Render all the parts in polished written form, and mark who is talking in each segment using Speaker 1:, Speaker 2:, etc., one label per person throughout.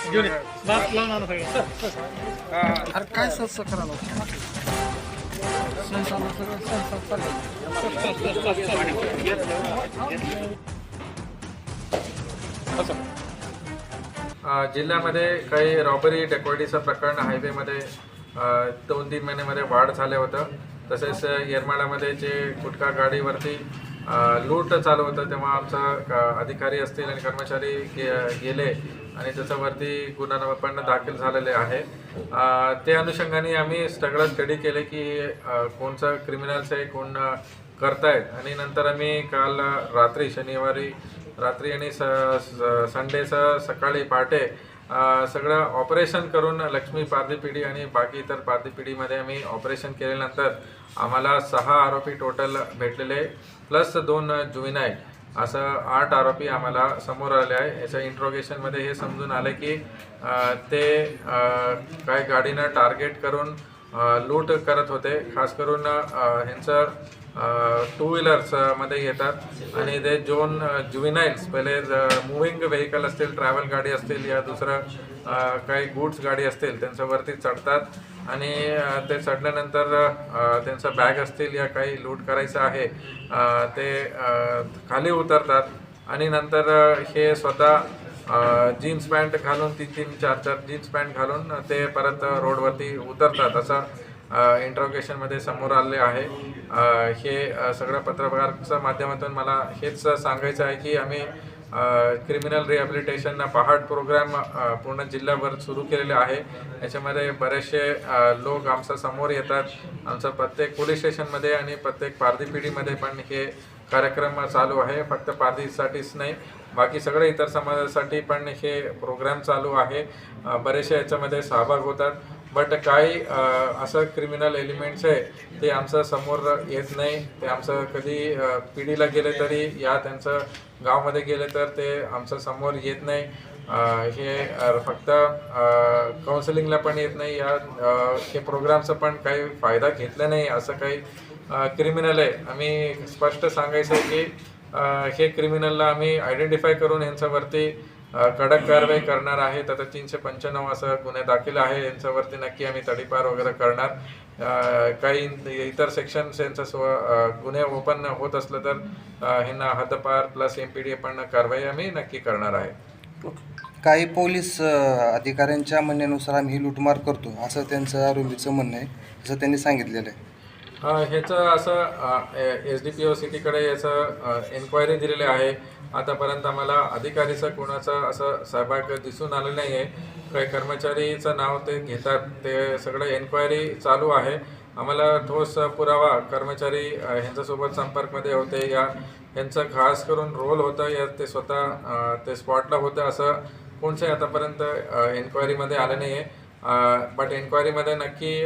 Speaker 1: घेऊन ये. मास्क लावून आणा सगळं.
Speaker 2: अरे काय सहसा करायला
Speaker 3: जिल्ह्यामध्ये काही रॉबरी डेकोडिचं प्रकरण हायवेमध्ये 2-3 महिन्यामध्ये वाढ झालं होतं. तसेच येरमाळ्यामध्ये जे गुटखा गाडीवरती लूट चालू होतं तेव्हा आमचा अधिकारी असतील आणि कर्मचारी गेले आणि त्याच्यावरती गुन्हा पण दाखल झालेले आहे. त्या अनुषंगाने आम्ही सगळं स्टडी केले की कोणचं क्रिमिनल्स आहे, कोण करतायत आणि नंतर आम्ही काल रात्री शनिवारी रात्री आणि संडेचं सकाळी पहाटे सगळं ऑपरेशन करून लक्ष्मी पारधी पिढी आणि बाकी इतर पारधी पिढीमध्ये आम्ही ऑपरेशन केल्यानंतर आम्हाला 6 आरोपी टोटल भेटलेले प्लस 2 जुविनाईल असं 8 आरोपी आम्हाला समोर आले आहे. याच्या इंट्रोगेशनमध्ये हे समजून आले की ते काही गाडीनं टार्गेट करून लूट करत होते. खास करून ह्यांचं 2 व्हीलर्समध्ये येतात आणि ते दोन जुविनाईल्स पहिले मुव्हिंग व्हेकल असतील, ट्रॅव्हल गाडी असतील या दुसरं काही गुड्स गाडी असतील त्यांच्यावरती चढतात आणि ते चढल्यानंतर त्यांचं बॅग असतील या काही लूट करायचं आहे ते खाली उतरतात आणि नंतर हे स्वतः जीन्स पॅन्ट घालून 3-3, 4-4 जीन्स पॅन्ट घालून ते परत रोडवरती उतरतात असं इंट्रोगेशनमध्ये समोर आले आहे. हे सगळं पत्रकाराच्या माध्यमातून मला हेच सांगायचं आहे की आम्ही क्रिमिनल रिहॅबिलिटेशन पहाट प्रोग्राम पूर्ण जिल्ह्याभर सुरू केलेले आहे. याच्यामध्ये बरेचसे लोक आमच्या समोर येतात. आमचं प्रत्येक पोलीस स्टेशनमध्ये आणि प्रत्येक पारधी पिढीमध्ये पण हे कार्यक्रम चालू आहे. फक्त पारधीसाठीच नाही, बाकी सगळे इतर समाजासाठी पण हे प्रोग्राम चालू आहे. बरेचसे याच्यामध्ये सहभाग होतात. बट काही असं क्रिमिनल एलिमेंट्स आहे ते आमचं समोर येत नाही. ते आमचं कधी पिढीला गेले तरी या त्यांचं गावामध्ये गेले तर ते आमचं समोर येत नाही. हे फक्त काउन्सिलिंगला पण येत नाही. या हे प्रोग्रामचा पण काही फायदा घेतला नाही असं काही क्रिमिनल आहे. आम्ही स्पष्ट सांगायचं आहे की हे क्रिमिनलला आम्ही आयडेंटिफाय करून यांच्यावरती कडक कारवाई करणार आहे. तर 395 असं गुन्हे दाखल आहे. यांच्यावरती नक्की आम्ही तडीपार वगैरे करणार. काही इतर सेक्शन्स यांचं गुन्हे ओपन होत असलं तर ह्यांना हद्दपार प्लस MPD पण कारवाई आम्ही नक्की करणार आहे.
Speaker 2: काही पोलीस अधिकाऱ्यांच्या म्हणण्यानुसार आम्ही ही लूटमार करतो असं त्यांचं आरोपीचं म्हणणं आहे, असं त्यांनी सांगितलेलं आहे.
Speaker 3: ह्याचं असं SDPO सिटीकडे याचं एन्क्वायरी दिलेली आहे. आतापर्यंत आम्हाला अधिकारीचं कोणाचं असं सहभाग दिसून आलं नाही आहे. काही कर्मचारीचं नाव ते घेतात. ते सगळं एन्क्वायरी चालू आहे. आम्हाला ठोस पुरावा कर्मचारी ह्यांच्यासोबत संपर्कमध्ये होते या ह्यांचं खास करून रोल होतं या ते स्वतः ते स्पॉटला होतं असं कोणत्याही आतापर्यंत एन्क्वायरीमध्ये आलं नाही आहे. बट एन्क्वायरीमध्ये नक्की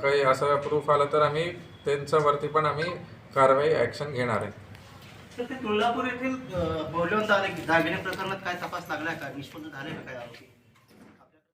Speaker 3: काही असं प्रूफ आलं तर आम्ही त्यांच्यावरती पण आम्ही कारवाई ॲक्शन घेणार आहे.
Speaker 4: तर ते तुळजापूर येथील मौल्यवान दागिने प्रकरणात काय तपास लागला का? निष्पन्न झाले का काय आरोपी?